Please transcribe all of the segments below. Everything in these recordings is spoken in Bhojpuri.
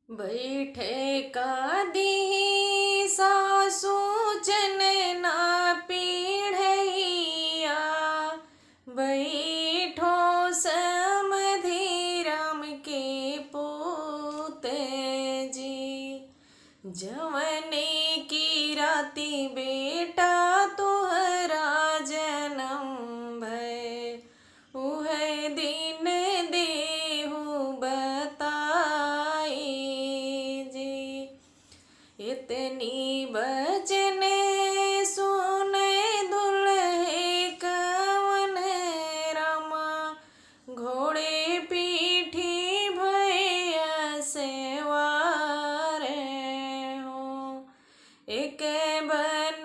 बैठे का दी सासू चनना पीढ़ैया, बैठो समधि राम के पूत जी। जवने की राती बेटा तुहरा जन्म भय, उह दिन देहु बताई जी। इतनी बचन सुने दुल्हे कवन रामा, घोड़े पीठी भैया सवार हो। एक बन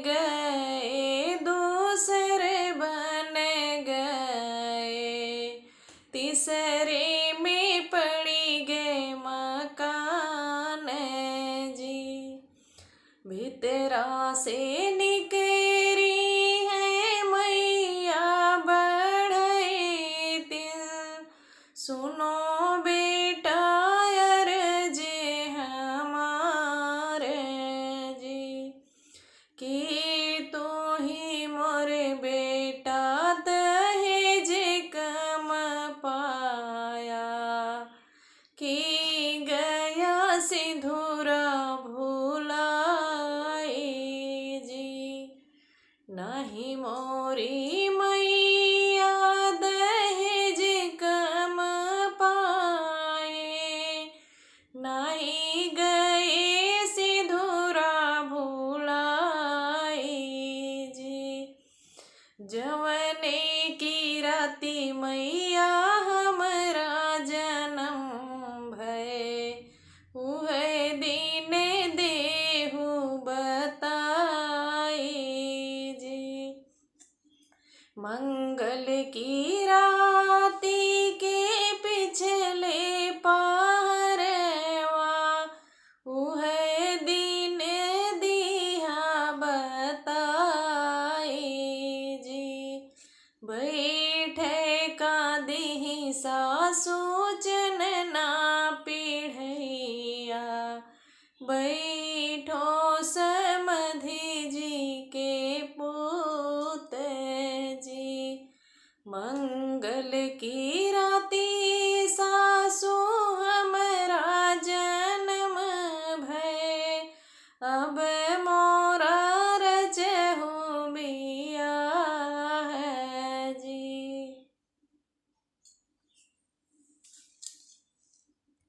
गए दूसरे बन गए, तीसरे में पड़ी गए मकान जी। भीतरा से निकरी है मैया बढ़ई तिल, सुनो बेटा अर्ज हमारे जी। कि तो ही मोरे बेटा दहेज कम पाया, कि गया सिंधुरा भुलाई जी। नहीं मोरी मैया दहेज कम पाए, नहीं गए सिंधुरा भुलाई जी। जवने की राती मैया हमरा जन्म भय, उह दिन देहु बताई जी। मंगल की राती के पिछले पहरवा, उह दिन दिया बताई जी। बैठे का दी सासू चनना पीढ़ैया, बैठो समधि जी के पूत जी।